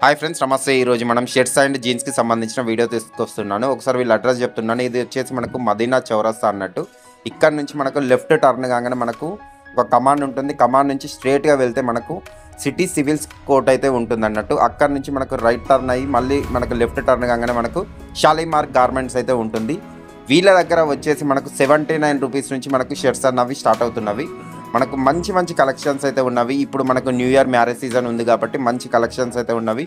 Hi friends, నమస్తే. ఈరోజు మనం షర్ట్స్ అండ్ జీన్స్కి సంబంధించిన వీడియో తీసుకొస్తున్నాను. ఒకసారి వీళ్ళ అడ్రస్ చెప్తున్నాను. ఇది వచ్చేసి మనకు మదీనా చౌరస్తా అన్నట్టు. ఇక్కడ నుంచి మనకు లెఫ్ట్ టర్న్ కాగానే మనకు ఒక కమాండ్ ఉంటుంది. కమాండ్ నుంచి స్ట్రేట్గా వెళ్తే మనకు సిటీ సివిల్స్ కోర్ట్ అయితే ఉంటుంది అన్నట్టు. అక్కడ నుంచి మనకు రైట్ టర్న్ అయ్యి మళ్ళీ మనకు లెఫ్ట్ టర్న్ కాగానే మనకు షాలిమార్ గార్మెంట్స్ అయితే ఉంటుంది. వీళ్ళ దగ్గర వచ్చేసి మనకు 79 రూపీస్ నుంచి మనకు షర్ట్స్ అన్నవి స్టార్ట్ అవుతున్నవి. మనకు మంచి మంచి కలెక్షన్స్ అయితే ఉన్నవి. ఇప్పుడు మనకు న్యూ ఇయర్ మ్యారేజ్ సీజన్ ఉంది కాబట్టి మంచి కలెక్షన్స్ అయితే ఉన్నవి.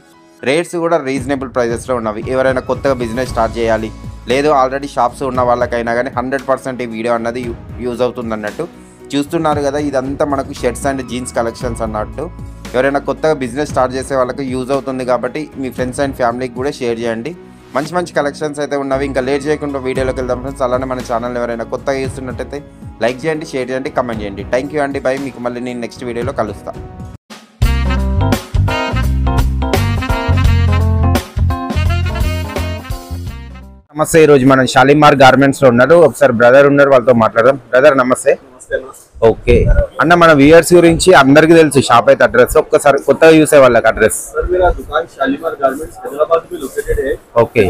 రేట్స్ కూడా రీజనబుల్ ప్రైజెస్లో ఉన్నవి. ఎవరైనా కొత్తగా బిజినెస్ స్టార్ట్ చేయాలి, లేదు ఆల్రెడీ షాప్స్ ఉన్న వాళ్ళకైనా కానీ 100% ఈ వీడియో అన్నది యూజ్ అవుతుంది అన్నట్టు. చూస్తున్నారు కదా, ఇదంతా మనకు షర్ట్స్ అండ్ జీన్స్ కలెక్షన్స్ అన్నట్టు. ఎవరైనా కొత్తగా బిజినెస్ స్టార్ట్ చేసే వాళ్ళకి యూజ్ అవుతుంది కాబట్టి మీ ఫ్రెండ్స్ అండ్ ఫ్యామిలీకి కూడా షేర్ చేయండి. మంచి మంచి కలెక్షన్స్ అయితే ఉన్నవి. ఇంకా లేట్ చేయకుండా వీడియోలోకి వెళ్దాం ఫ్రెండ్స్. అలానే మన ఛానల్ ఎవరైనా కొత్తగా చూస్తున్నట్టయితే లైక్ చేయండి, షేర్ చేయండి, కమెంట్ చేయండి. థ్యాంక్ యూ అండి. బై. మీకు మళ్ళీ నేను నెక్స్ట్ వీడియోలో కలుస్తాను. నమస్తే. ఈరోజు మనం షాలిమార్ గార్మెంట్స్ లో ఉన్నారు. ఒకసారి బ్రదర్ ఉన్నారు, వాళ్ళతో మాట్లాడదాం. బ్రదర్ నమస్తే. ఓకే అన్న, మన వ్యూయర్స్ గురించి అందరికి తెలుసు షాప్ అయితే అడ్రస్, ఒక్కసారి కొత్తగా చూసే వాళ్ళకి అడ్రస్. ఓకే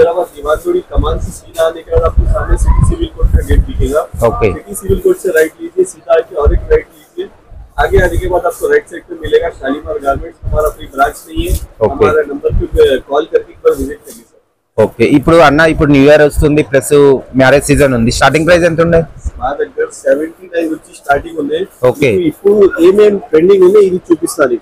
आगे आने के बाद आपको राइट साइड पे मिलेगा शालीमार गारमेंट्स. हमारा कोई ब्रांच नहीं है. हमारे नंबर पे कॉल करके एक बार विजिट करिए सर. ఓకే ఇప్పుడు అన్న, ఇప్పుడు న్యూ ఇయర్ వస్తుంది ప్లస్ మ్యారేజ్ సీజన్ ఉంది. స్టార్టింగ్ ప్రైస్ ఎంత ఉండే? మా దగ్గర 79 నుంచి స్టార్టింగ్ ఉంది. ఓకే, ఇప్పుడు ఏమేం ట్రెండింగ్ ఉంది ఇది చూపిస్తాను.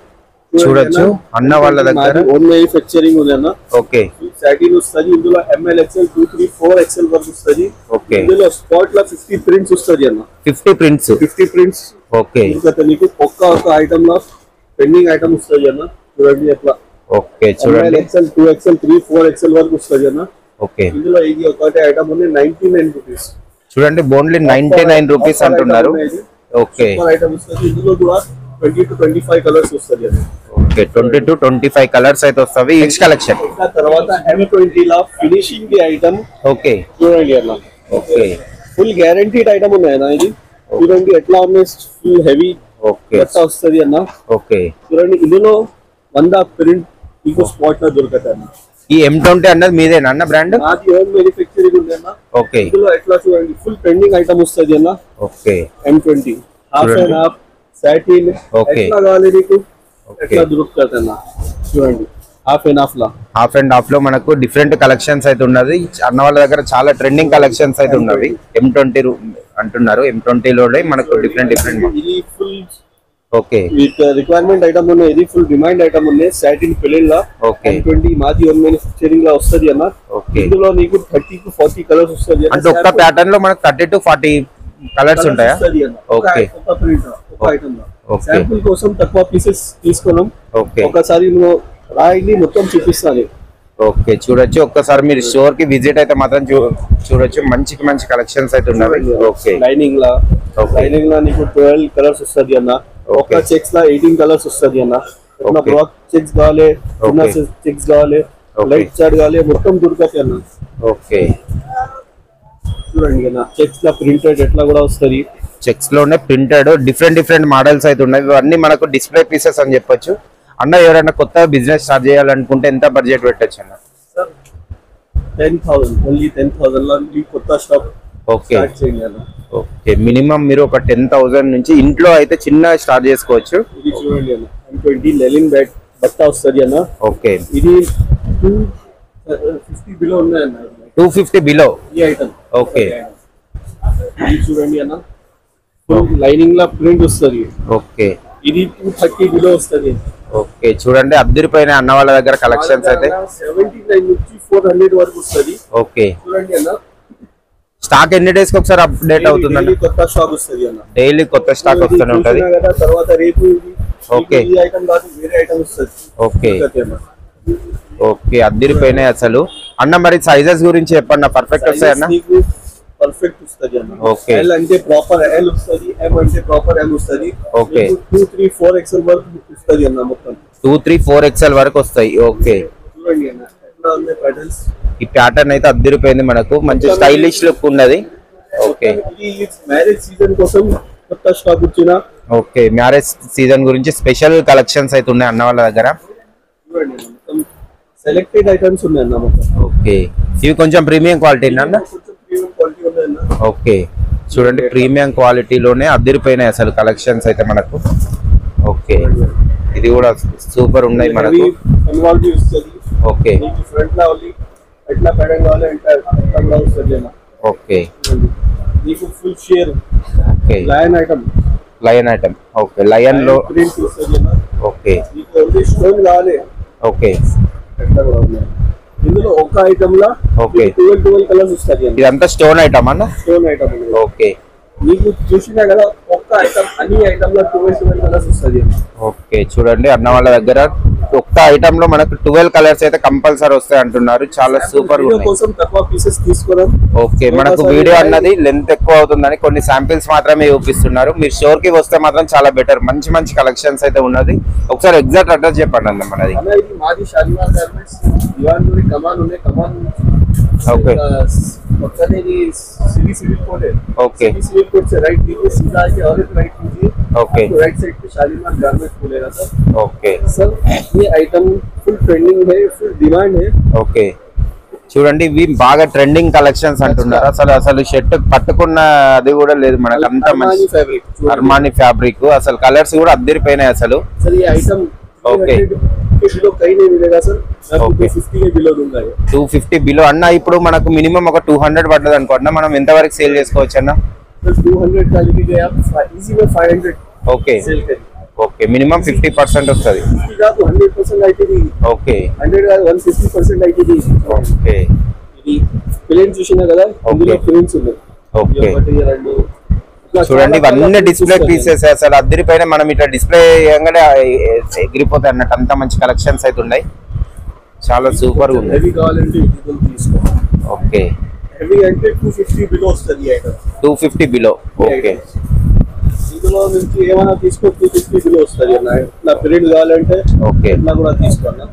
చూడొచ్చు అన్న వాళ్ళ దగ్గర ఓన్ మ్యానుఫ్యాక్చరింగ్ ఉంది అన్న. ఓకే, సాటిన్ వస్తుంది ఇందులో, ML XL 2 3 4 XL వరకు వస్తుంది. ఓకే, ఇందులో స్పాట్ లో 50 ప్రింట్స్ వస్తుంది అన్న. 50 ప్రింట్స్. 50 ప్రింట్స్. ఓకే, ఇంకా నీకు ఒక ఐటమ్ లో పెండింగ్ ఐటమ్ వస్తుంది అన్న. చూడండి ఎట్లా. ఓకే చూడండి, XL 2 XL 3 4 XL వరకు వస్తుంది అన్న. ఓకే, ఇందులో ఇది ఒకటే ఐటమ్ ఉంది 99 రూపీస్. చూడండి ఓన్లీ 99 రూపీస్ అంటున్నారు. ఓకే, ఐటమ్ వస్తుంది. ఇందులో కూడా 20 to 25 కలర్స్ వస్తుంది అన్న. ఓకే 20 to 25 కలర్స్ అయితే వస్తాయి. నెక్స్ట్ కలెక్షన్ తర్వాత M20 law finishing the item. Okay చూడండి అన్న. ఓకే, ఫుల్ గ్యారంటీడ్ ఐటమ్ ఉన్నాయి అన్న. ఇది చూడండి ఎట్లా ఉన్నాయి, ఫుల్ హెవీ ఓకే వస్తుంది అన్న. ఓకే చూడండి ఇందులో 100 ప్రింట్ మీకు స్పాట్ లో దొరుకుతాయి అన్న. ఈ M20 అన్నది మీదేనా అన్న బ్రాండ్? అది ఓన్ మ్యానుఫ్యాక్చరింగ్ ఉంది అన్న. ఓకే, ఇందులో ఎట్లా చూడండి ఫుల్ ట్రెండింగ్ ఐటమ్ వస్తుంది అన్న. Okay M20 half and half satin. Okay, ఎట్లా కావాలి మీకు ఎట్లా దొరుకుతుంది అన్న. చూడండి హాఫ్ అండ్ హాఫ్ లో మనకు డిఫరెంట్ కలెక్షన్స్ అయితే ఉన్నది. అన్న వాళ్ళ దగ్గర చాలా ట్రెండింగ్ కలెక్షన్స్ అయితే ఉన్నవి. M20 అంటున్నారు. M20 లోనే మనకు డిఫరెంట్ ఇది ఫుల్ ఓకే రిక్వైర్మెంట్ ఐటమ్ ఉన్నాయి. ఇది ఫుల్ డిమాండ్ ఐటమ్ ఉన్నాయి. సాటిన్ ఫిలిన్ లా. ఓకే, M20 మాది ఓన్ మ్యానుఫ్యాక్చరింగ్ లా వస్తది అన్న. ఓకే, ఇందులో నీకు 30 to 40 కలర్స్ వస్తది. అంటే ఒక్క ప్యాటర్న్ లో మనకు 30 to 40 కలర్స్ ఉంటాయా? ఓకే, ఒక ప్రింట్ ఒక ఐటమ్ లా. ఓకే, శాంపుల్ కోసం తక్కువ పీసెస్ తీసుకున్నాం. ఓకే, ఒకసారి ఇందులో రాయిని మొత్తం చూపిస్తాను. ఓకే చూడొచ్చు. ఒక్కసారి మీరు స్టోర్ కి విజిట్ అయితే మాత్రం చూడొచ్చు. మంచి మంచి కలెక్షన్స్ అయితే ఉన్నాయి. ఓకే, లైనింగ్ లా. లైనింగ్ లా నీకు 12 కలర్స్ వస్తది అన్న. ఒక చెక్స్ లా 18 కలర్స్ వస్తది అన్న. ఉన్న బ్లాక్ చెక్స్ కావాలి, ఉన్న చెక్స్ కావాలి, లైట్ చార్ట్ కావాలి, మొత్తం దొరుకుతాయి అన్న. ఓకే చూడండి అన్న, చెక్స్ లా ప్రింటెడ్ ఎట్లా కూడా వస్తది. చెక్స్ లోనే ప్రింటెడ్ డిఫరెంట్ మోడల్స్ అయితే ఉన్నాయి. ఇవన్నీ మనకు డిస్ప్లే పీసెస్ అని చెప్పొచ్చు. అన్న ఎవరైనా కొత్త బిజినెస్ స్టార్ట్ చేయాలనుకుంటే ఎంత బడ్జెట్ పెట్టచ్చు అన్న? 10,000 ఓన్లీ 10,000 లో కొత్త స్టాక్ స్టార్ట్ చేయాలి. ఓకే, మినిమం మీరు ఒక 10,000 నుంచి ఇంట్లో అయితే చిన్న స్టార్ట్ చేసుకోవచ్చు. ఇది చూడండి అన్న, M20 లెలిన్ బ్యాగ్ బట్ట వస్తది అన్న. ఓకే, ఇది 250 బిలో ఉన్నాయి అన్న. 250 బిలో ఈ ఐటమ్. ఓకే, ఇది చూడండి అన్న, లైనింగ్ లా ప్రింట్ వస్తది. ఓకే, ఇది 230 బిలో వస్తది. ఓకే చూడండి, అద్దరిపైన అన్న వాళ్ళ దగ్గర కలెక్షన్స్ అయితే 79 నుంచి 400 వరకు వస్తది. ఓకే, చూడండి అన్న, స్టాక్ ఎన్ని డేస్ కి ఒకసారి అప్డేట్ అవుతుందండి? కొత్త స్టాక్ వస్తది అన్న. డైలీ కొత్త స్టాక్ వస్తూనే ఉంటది. తర్వాత రేపు ఓకే, ఈ ఐటమ్ కాదు వేరే ఐటమ్ వస్తది. ఓకే, ఓకే అద్దరిపైన అసలు. అన్న మరి సైజెస్ గురించి చెప్పండి, పర్ఫెక్ట్ వస్తాయి అన్న? పర్ఫెక్ట్ వస్తది అన్న. ఓకే, L అంటే ప్రాపర్ L వస్తది, M అంటే ప్రాపర్ M వస్తది. ఓకే, 2 3 4 XL వరకు వస్తది అన్న. మొత్తం 2 3 4 XL వరకు వస్తాయి. ఓకే, చూడండి అన్న ఎట్లా ఉన్నాయి ప్యాటర్న్స్. ఈ ప్యాటర్న్ అయితే అద్దరిపోయింది, మనకు మంచి స్టైలిష్ లుక్ ఉన్నది. ఓకే, ఇది మ్యారేజ్ సీజన్ కోసం కొత్త స్టాక్ వచ్చిన. ఓకే, మ్యారేజ్ సీజన్ గురించి స్పెషల్ కలెక్షన్స్ అయితే ఉన్నాయి అన్న వాళ్ళ దగ్గర. చూడండి మొత్తం సెలెక్టెడ్ ఐటమ్స్ ఉన్నాయి అన్న మొత్తం. ఓకే, ఇవి కొంచెం ప్రీమియం క్వాలిటీ అన్న. కొంచెం ప్రీమియం క్వాలిటీ ఉన్నాయన్న. ఓకే, చూడండి ప్రీమియం క్వాలిటీలోనే అదిరిపోయినాయి అసలు కలెక్షన్స్ అయితే మనకు. ఓకే, ఇది కూడా సూపర్ ఉన్నాయి మనకు. ఇన్వాల్వ్ వస్తుంది. ఓకే, మీకు ఫ్రంట్ లో ఓన్లీ ఎట్లా పైన కావాలి అంటే అట్లా కూడా వస్తుంది అన్న. ఓకే, మీకు full share. Okay, lion item. Lion item. Okay, lion లో. ప్రింట్ వస్తుంది అన్న. ఓకే, మీకు ఓన్లీ స్టోన్ కావాలి. ఓకే, ఎట్లా కూడా ఉన్నాయి. ఇందులో ఒక ఐటమ్ లా ఓకే 12 కలర్స్ వస్తాయి అన్న. ఇదంతా స్టోన్ ఐటమ్ అన్న. Stone item. ఓకే, మీకు చూసినా కదా ఒక్క ఐటమ్ అన్ని ఐటమ్ లో 12 కలర్స్ వస్తుంది. ఓకే, చూడండి అన్న వాళ్ళ దగ్గర ఒక్క ఐటమ్ లో మనకు 12 కలర్స్ అయితే కంపల్సరీ వస్తాయి అంటున్నారు. చాలా సూపర్ కోసం తక్కువ పీసెస్ తీసుకోవడం. ఓకే, మనకు వీడియో అన్నది లెంత్ ఎక్కువ అవుతుందని కొన్ని శాంపిల్స్ మాత్రమే చూపిస్తున్నారు. మీరు స్టోర్ కి వస్తే మాత్రం చాలా బెటర్. మంచి మంచి కలెక్షన్స్ అయితే ఉన్నది. ఒకసారి ఎగ్జాక్ట్ అడ్రస్ చెప్పండి అన్న మనది. మాది షాలిమార్ గార్మెంట్స్. దివాన్లోని కమాన్ ఉన్నాయి. కమాన్ ఓకే, पक्का सिविल कोड है। ओके, सिविल कोड से राइट लीजिए, सीधा आके और एक राइट लीजिए। ओके, तो राइट साइड पे शालीमार गारमेंट्स खुलेगा सर। ओके सर, ये आइटम फुल ट्रेंडिंग है, फुल डिमांड है। ఓకే, చూడండి ఇవి బాగా ట్రెండింగ్ కలెక్షన్స్ అంటున్నారు. అసలు అసలు షర్ట్ పట్టుకున్న అది కూడా లేదు మనకు. అంత మంచి అర్మానీ ఫ్యాబ్రిక్. అసలు కలర్స్ కూడా అద్దరిపోయినాయి అసలు. सर ये आइटम ఓకే बिलो कहीं नहीं मिलेगा सर। मैं 250 के बिलो दूंगा। 250 బిలో అన్న. ఇప్పుడు మనకు మినిమం ఒక 200 పడ్డది అనుకోండి, మనం ఎంత వరకు సేల్ చేసుకోవచ్చు అన్న? 200 का लेके आप इजी में 500 ఓకే सेल करिए। ఓకే, మినిమం 50% వస్తుంది. 50 का तो 100% आईटीडी। ఓకే 100 का 150% आईटीडी। ఓకే, ఇది ప్లేన్ చూసినా కదా, ఇందులో ప్రింట్స్ ఉన్నాయి. ఓకే, ఒకటి రెండు చూడండి ఇవన్నీ డిస్ప్లే పీసెస్. అసలు అద్దరిపైన మనం ఇట్లా డిస్ప్లే చేయగానే ఎగిరిపోతాయి అన్నట్టు. అంత మంచి కలెక్షన్స్ అయితే ఉన్నాయి. చాలా సూపర్ గా ఉంది. హెవీ కావాలంటే ఇది తీసుకో. ఓకే, హెవీ అంటే 250 బిలో వస్తుంది ఈ ఐటమ్. 250 బిలో. ఓకే, ఇందులో నుంచి ఏమైనా తీసుకో 250 బిలో వస్తుంది అన్న. ఇట్లా ప్రింట్ కావాలంటే ఓకే ఇట్లా కూడా తీసుకోండి.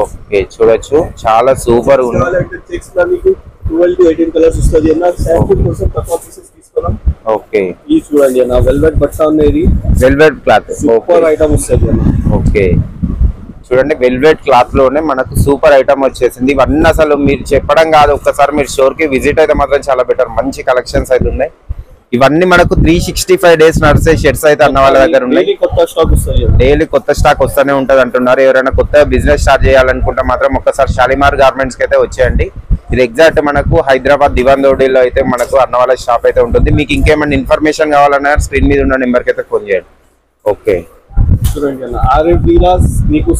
ఓకే, చూడొచ్చు చాలా సూపర్ ఉంది. కావాలంటే చెక్స్ లో మీకు 12 to 18 కలర్స్ వస్తుంది అన్న. శాంపుల్ కోసం తక్కువ పీసెస్ తీసుకున్నాం. ఓకే, ఇది చూడండి అన్న, వెల్వెట్ బట్ట ఉన్నది, వెల్వెట్ క్లాత్. సూపర్ ఐటమ్ వస్తుంది అన్న. ఓకే, చూడండి వెల్వెట్ క్లాత్ లోనే మనకు సూపర్ ఐటమ్ వచ్చేసింది. ఇవన్నీ అసలు మీరు చెప్పడం కాదు, ఒక్కసారి మీరు స్టోర్ కి విజిట్ అయితే మాత్రం చాలా బెటర్. మంచి కలెక్షన్స్ అయితే ఉన్నాయి. ఇవన్నీ మనకు 365 డేస్ నడిచే షర్ట్స్ అయితే అన్న వాళ్ళ దగ్గర ఉన్నాయి. కొత్త స్టాక్ వస్తుంది, డైలీ కొత్త స్టాక్ వస్తూనే ఉంటది అంటున్నారు. ఎవరైనా కొత్తగా బిజినెస్ స్టార్ట్ చేయాలనుకుంటే మాత్రం ఒక్కసారి షాలిమార్ గార్మెంట్స్ కి అయితే వచ్చేయండి. ఇది ఎగ్జాక్ట్ మనకు హైదరాబాద్ దివాన్ దోడీలో అయితే మనకు అన్న వాళ్ళ షాప్ అయితే ఉంటుంది. మీకు ఇంకేమైనా ఇన్ఫర్మేషన్ కావాలన్నా స్క్రీన్ మీద ఉన్న నెంబర్ కి అయితే ఫోన్ చేయండి. ఓకే, చూడండి అన్న, ఆర్ఎఫ్డి లా మీకు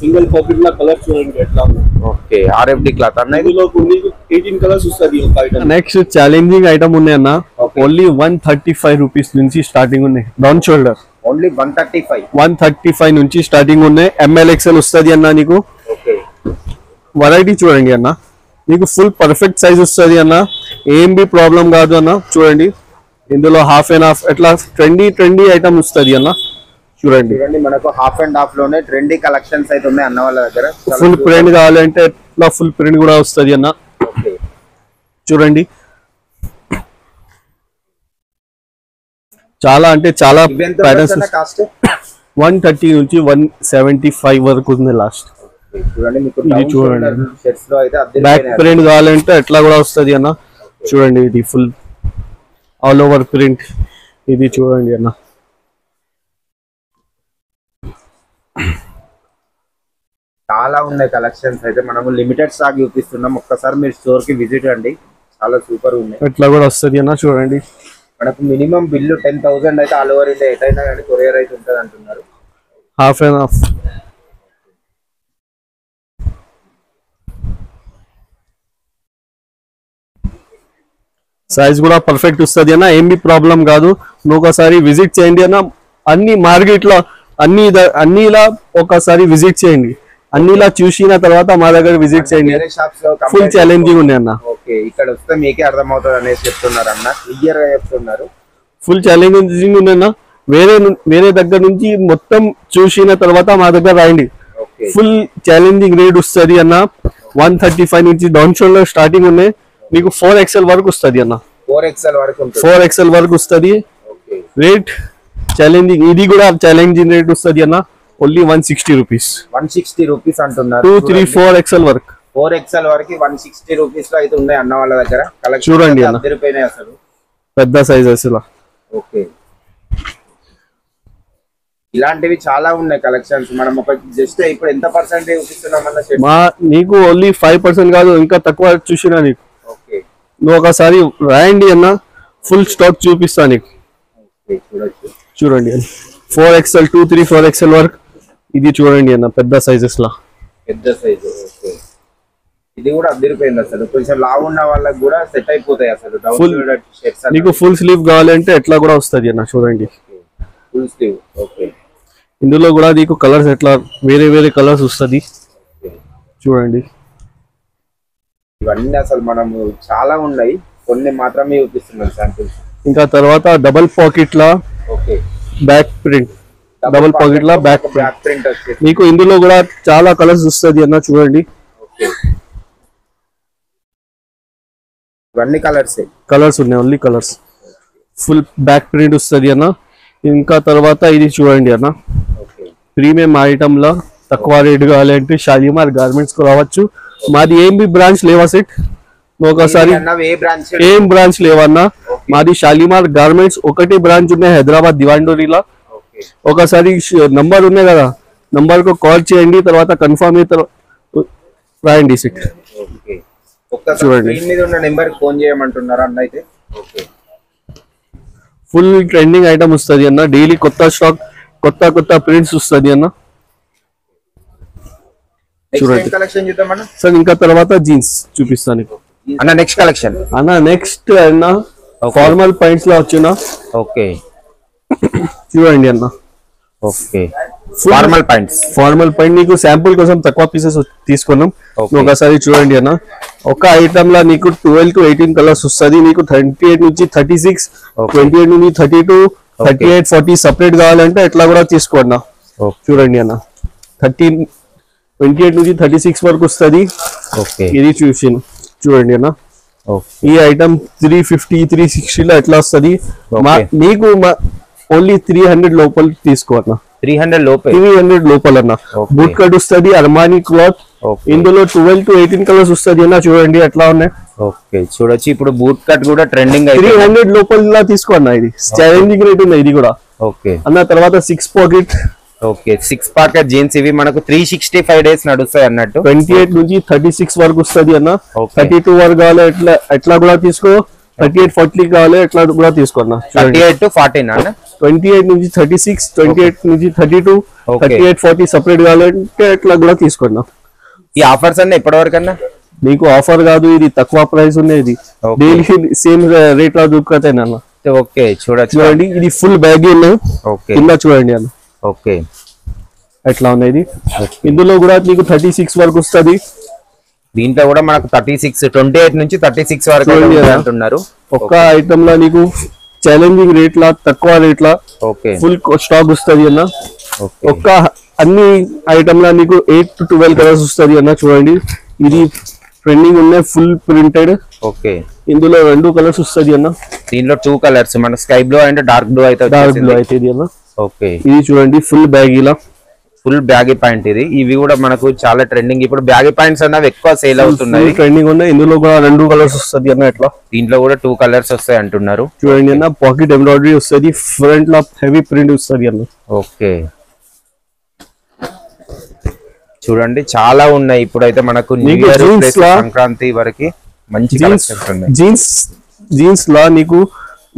సింగిల్ పాకెట్ లా కలర్ చూడండి ఎట్లా ఉంది. ఓకే, ఆర్ఎఫ్డి క్లాత్ అన్న. ఇందులో మీకు 18 కలర్స్ వస్తుంది ఒక ఐటమ్. నెక్స్ట్ ఛాలెంజింగ్ ఐటమ్ ఉన్నాయి అన్న. ఓన్లీ 135 రూపీస్ నుంచి స్టార్టింగ్ ఉన్నాయి. Down shoulder only 135. 135 నుంచి స్టార్టింగ్ ఉన్నాయి. MLXL వస్తుంది అన్న. నీకు ఓకే, వెరైటీ చూడండి అన్న, నీకు ఫుల్ పర్ఫెక్ట్ సైజ్ వస్తుంది అన్న. ఏం బి ప్రాబ్లం కాదు అన్న. చూడండి ఇందులో హాఫ్ అండ్ హాఫ్ ఎట్లా ట్రెండీ ఐటమ్ వస్తుంది అన్న. చూడండి చూడండి మనకు హాఫ్ అండ్ హాఫ్ లోనే ట్రెండీ కలెక్షన్స్ అయితే ఉన్నాయి అన్న వాళ్ళ దగ్గర. ఫుల్ ప్రింట్ కావాలంటే ఎట్లా ఫుల్ ప్రింట్ కూడా వస్తుంది అన్న. ఓకే, చూడండి చాలా అంటే చాలా ప్యాటర్న్స్. కాస్ట్ 130 నుంచి 175 వరకు ఉంది లాస్ట్. చూడండి మీకు ఇది చూడండి, షర్ట్స్ లో అయితే బ్యాక్ ప్రింట్ కావాలంటే ఎట్లా కూడా వస్తుంది అన్న. చూడండి ఇది ఫుల్ ఆల్ ఓవర్ ప్రింట్. ఇది చూడండి అన్న, చాలా ఉన్నాయి కలెక్షన్స్. అయితే మనము లిమిటెడ్ స్టాక్ చూపిస్తున్నాం. ఒక్కసారి మీరు స్టోర్ కి విజిట్ అండి, చాలా సూపర్ ఉన్నాయి. ఎట్లా కూడా వస్తుంది అన్న. చూడండి మనకు మినిమం బిల్లు 10,000 అయితే ఆల్ ఓవర్ ఇండియా ఎటైనా కానీ కొరియర్ అయితే ఉంటుంది అంటున్నారు. Half and half. సైజ్ కూడా పర్ఫెక్ట్ వస్తుంది అన్న. ఏమి ప్రాబ్లం కాదు. నువ్వు ఒకసారి విజిట్ చేయండి అన్న. అన్ని మార్కెట్ లో అన్నిలా ఒకసారి విజిట్ చేయండి. అన్నిలా చూసిన తర్వాత మా దగ్గర విజిట్ చేయండి. ఫుల్ ఛాలెంజింగ్ ఉన్నాయి అన్న. ఓకే, ఇక్కడ వస్తే మీకే అర్థమవుతుంది అనేసి చెప్తున్నారు అన్న. క్లియర్ గా చెప్తున్నారు. ఫుల్ ఛాలెంజింగ్ ఉన్నాయన్న. వేరే దగ్గర నుంచి మొత్తం చూసిన తర్వాత మా దగ్గర రాయండి. ఫుల్ ఛాలెంజింగ్ రేట్ వస్తుంది అన్న. 135 నుంచి డౌన్ షోల్డర్ స్టార్టింగ్ ఉన్నాయి. మీకు 4XL వరకు వస్తుంది అన్న. 4XL వరకు ఉంటుంది. 4XL వరకు వస్తుంది రేట్. ఛాలెంజింగ్ ఇది కూడా ఛాలెంజింగ్ రేట్ వస్తుంది అన్న. Only 160 rupees. 160 రూపీస్ అంటున్నారు. 2, 3, 4 XL వరకు 4XL వరకు 160 రూపీస్ లో అయితే ఉన్నాయి అన్న వాళ్ళ దగ్గర. చూడండి అన్న, అదిరిపోయినాయి అసలు, పెద్ద సైజ్ అసలు. ఓకే, ఇలాంటివి చాలా ఉన్నాయి కలెక్షన్స్. మనం ఒక జస్ట్ ఇప్పుడు ఎంత పర్సెంటేజ్ చూపిస్తున్నామన్నా నీకు ఓన్లీ 5% కాదు, ఇంకా తక్కువ చూసినా నీకు. ఓకే, నువ్వు ఒకసారి రాయండి అన్న, ఫుల్ స్టాక్ చూపిస్తా నీకు. చూడండి అన్న, 4XL 2, 3, 4XL వరకు ఇది చూడండి అన్న, పెద్ద సైజెస్ లా, పెద్ద సైజు. ఓకే, ఇది కూడా అదిరిపోయింది అసలు. కొంచెం లావు ఉన్న వాళ్ళకి కూడా సెట్ అయిపోతాయి అసలు. నీకు ఫుల్ స్లీవ్ కావాలంటే ఎట్లా కూడా వస్తుంది అన్న. చూడండి ఫుల్ స్లీవ్. ఓకే, ఇందులో కూడా నీకు కలర్స్ ఎట్లా వేరే వేరే కలర్స్ వస్తుంది. చూడండి ఇవన్నీ అసలు మనము చాలా ఉన్నాయి, కొన్ని మాత్రమే చూపిస్తున్నాం శాంపిల్స్. ఇంకా తర్వాత డబల్ పాకెట్ లా okay, back print, double pocket లా బ్యాక్ ప్రింట్ వచ్చేసి నీకు ఇందులో కూడా చాలా కలర్స్ వస్తుంది అన్న. చూడండి ఓకే, ఇవన్నీ కలర్స్ ఉన్నాయి, only colours. Full back print వస్తుంది అన్న. ఇంకా తర్వాత ఇది చూడండి అన్న, ప్రీమియం ఐటమ్ లా తక్కువ రేట్ కావాలంటే షాలిమార్ గార్మెంట్స్ కు రావచ్చు. మాది ఏం బి బ్రాంచ్ లేవా సెట్, ఒకసారి ఏం బ్రాంచ్ లేవన్నా. మాది షాలిమార్ గార్మెంట్స్ ఒకటి బ్రాంచ్ ఉన్నాయి హైదరాబాద్ దివాండోరీలా. ఒకసారి నంబర్ ఉన్నాయి కదా, నంబర్ కు కాల్ చేయండి, తర్వాత కన్ఫర్మ్ అయిన తర్వాత రాయండి సెట్. చూడండి ఫోన్ చేయమంటున్నారా అన్న అయితే. ఫుల్ ట్రెండింగ్ ఐటమ్ వస్తుంది అన్న, డైలీ కొత్త స్టాక్, కొత్త కొత్త ప్రింట్స్ వస్తుంది అన్న. చూడండి సార్, ఇంకా తర్వాత జీన్స్ చూపిస్తాను అన్న. నెక్స్ట్ కలెక్షన్ అన్న, నెక్స్ట్ అన్న ఫార్మల్ పాయింట్స్ లో వచ్చిన. ఓకే, చూడండి అన్న, ఓకే, ఫార్మల్ పాయింట్ నీకు శాంపుల్ కోసం తక్కువ పీసెస్ తీసుకున్నాం. ఒకసారి చూడండి అన్న, ఒక ఐటమ్ లా నీకు 12 to 18 కలర్స్ వస్తుంది. నీకు 38 నుంచి 36, 28 నుంచి 32, 38, 40 సపరేట్ కావాలంటే ఎట్లా కూడా తీసుకోండి. చూడండి అన్న, 28 నుంచి 36 వరకు వస్తుంది. ఇది చూడండి అన్న, ఈ ఐటమ్ 350, 360 లో ఎట్లా వస్తుంది. నీకు ఓన్లీ 300 లోపల తీసుకోవన్నా. 300 లోపల అన్న. బూట్ కట్ వస్తుంది, అర్మానీ క్లాత్. ఇందులో 12 to 18 కలర్స్ వస్తుంది అన్న. చూడండి ఎట్లా ఉన్నాయి. ఓకే, చూడొచ్చు. ఇప్పుడు బూట్ కట్ కూడా ట్రెండింగ్. 300 లోపల తీసుకోన్నా. ఇది ఛాలెంజింగ్ రేట్ ఉంది ఇది కూడా. ఓకే అన్న, తర్వాత 6 పాకెట్. Okay, 6 pocket jeans. ఇవి మనకు 365 డేస్ నడుస్తాయి అన్నట్టు. 28 నుంచి 36 వరకు వస్తుంది అన్న. 32 వరకు కావాలి ఎట్లా కూడా తీసుకో. 38, 40 కావాలి ఎట్లా కూడా తీసుకోన్నా. 38 to 40 అన్న. 28 నుంచి 36, 28 నుంచి 32, 38, 40 సపరేట్ కావాలంటే ఎట్లా కూడా తీసుకోన్నా. ఈ ఆఫర్స్ అన్న ఎప్పటి వరకు అన్న? నీకు ఆఫర్ కాదు, ఇది తక్కువ ప్రైస్ ఉన్నాయి. డైలీ సేమ్ రేట్ లో దొరుకుతాయి అన్న. ఓకే, చూడండి ఇది ఫుల్ బ్యాగ్ ఉన్నాయి. కింద చూడండి అన్న. ఓకే, ఎట్లా ఉన్నాయి. ఇందులో కూడా నీకు 36 వరకు వస్తుంది. దీంట్లో కూడా మనకు 36, 28 నుంచి 36 వరకు అంటున్నారు. ఒక్క ఐటమ్ లా నీకు ఛాలెంజింగ్ రేట్ లా, తక్కువ రేట్ లా ఫుల్ స్టాక్ వస్తుంది అన్న. ఒక్క అన్ని ఐటమ్ లా నీకు 8 to 12 కలర్స్ వస్తుంది అన్న. చూడండి ఇది ట్రెండింగ్ ఉన్నాయి, ఫుల్ ప్రింటెడ్. ఓకే, ఇందులో 2 కలర్స్ వస్తుంది అన్న. దీంట్లో 2 కలర్స్, మన sky blue and dark blue అయితే. అన్న. ఓకే, ఇది చూడండి ఫుల్ బ్యాగ్ ఇలా, ఫుల్ బ్యాగీ పాయింట్ ఇది. ఇవి కూడా మనకు చాలా ట్రెండింగ్. ఇప్పుడు బ్యాగీ పాయింట్స్ అన్నవి ఎక్కువ సేల్ అవుతున్నాయి, ట్రెండింగ్ ఉన్నాయి. ఇందులో కూడా 2 కలర్స్ వస్తుంది అన్న. ఎట్లా దీంట్లో కూడా 2 కలర్స్ వస్తాయి అంటున్నారు. చూడండి అన్న, పాకెట్ ఎంబ్రాయిడరీ వస్తుంది, ఫ్రంట్ లో హెవీ ప్రింట్ వస్తుంది అన్న. ఓకే, చూడండి చాలా ఉన్నాయి. ఇప్పుడైతే మనకు సంక్రాంతి వరకు మంచి కలెక్షన్స్ ఉన్నాయి. జీన్స్ లా నీకు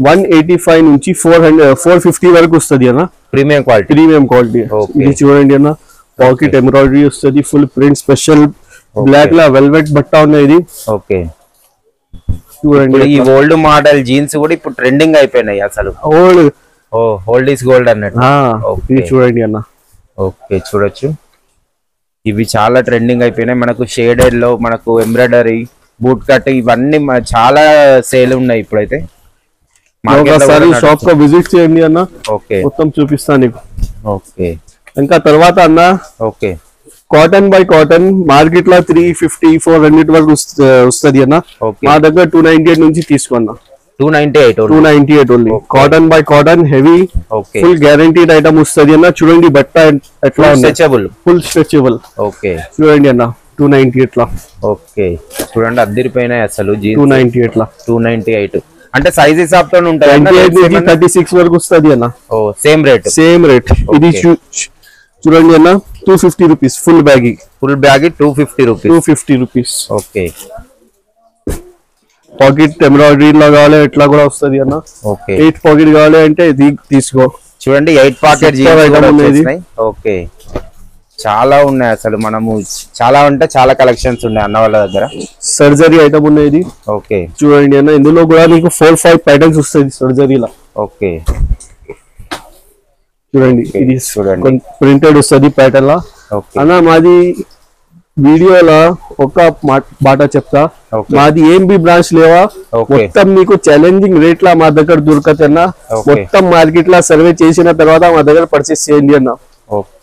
185 నుంచి 450 వరకు వస్తుంది అన్న. Premium quality. ఇది చూడండి అన్న, పాకెట్ ఎంబ్రాయిడరీ వస్తుంది, ఫుల్ ప్రింట్, స్పెషల్ బ్లాక్ లా వెల్వెట్ బట్ట ఉన్నాయి ఇది. ఓకే, చూడండి ఈ ఓల్డ్ మోడల్ జీన్స్ కూడా ఇప్పుడు ట్రెండింగ్ అయిపోయినాయి అసలు. ఓల్డ్ ఈస్ గోల్డ్ అన్నట్టు. ఇది చూడండి అన్న. ఓకే, చూడొచ్చు. ఇవి చాలా ట్రెండింగ్ అయిపోయినాయి. మనకు షేడెడ్ లో, మనకు ఎంబ్రాయిడరీ, బూట్ కట్, ఇవన్నీ చాలా సేల్ ఉన్నాయి ఇప్పుడైతే. ఒకసారి షాప్ లో విజిట్ చేయండి అన్న. ఓకే, మొత్తం చూపిస్తాను నీకు. ఓకే, ఇంకా తర్వాత అన్న, okay, cotton by cotton market లో 350, 400 వరకు వస్తుంది అన్న. మా దగ్గర 298 నుంచి తీసుకున్నా. 298 only. Cotton by cotton heavy okay full guaranteed item వస్తుంది అన్న. చూడండి బట్ట ఎట్లా స్ట్రెచబుల్, ఫుల్ స్ట్రెచబుల్. ఓకే చూడండి అన్న 298 లా. ఓకే చూడండి అద్దరిపోయినాయి అసలు. 298 లా. 298 అంటే సైజ్ హిసాబ్ తో ఉంటాయి. 28 నుంచి 36 వరకు వస్తుంది అన్న. ఓ సేమ్ రేట్. ఇది చూడండి అన్న 250 rupees full bag. 250 rupees. Okay pocket embroidery లా కావాలి ఎట్లా కూడా వస్తుంది అన్న. ఓకే 8 పాకెట్ కావాలి అంటే ఇది తీసుకో. చూడండి 8 పాకెట్ ఉండేది. ఓకే చాలా ఉన్నాయి అసలు. మనము చాలా అంటే చాలా కలెక్షన్స్ ఉన్నాయి అన్న వాళ్ళ దగ్గర. సర్జరీ ఐటమ్ ఉన్నది. ఓకే చూడండి అన్న ఇందులో కూడా నీకు 4-5 ప్యాటర్న్స్ వస్తాయి సర్జరీలా. ఓకే చూడండి ఇది చూడండి ప్రింటెడ్ వస్తుంది ప్యాటర్న్ లా. ఓకే అన్న మాది వీడియోలో ఒక మాట చెప్తా, మాది ఏం బి బ్రాంచ్ లేవా, మొత్తం మీకు ఛాలెంజింగ్ రేట్ లా మా దగ్గర దొరకదు అన్న. మొత్తం మార్కెట్ లా సర్వే చేసిన తర్వాత మా దగ్గర పర్చేస్ చేయండి అన్న.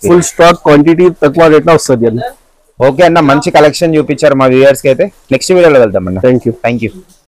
ఫుల్ స్టాక్ క్వాంటిటీ తక్కువ రేట్ లో వస్తుంది అన్న. ఓకే అన్న మంచి కలెక్షన్ చూపించారు మా వ్యూయర్స్ కి. అయితే నెక్స్ట్ వీడియోలో వెళ్దాం అన్న. Thank you.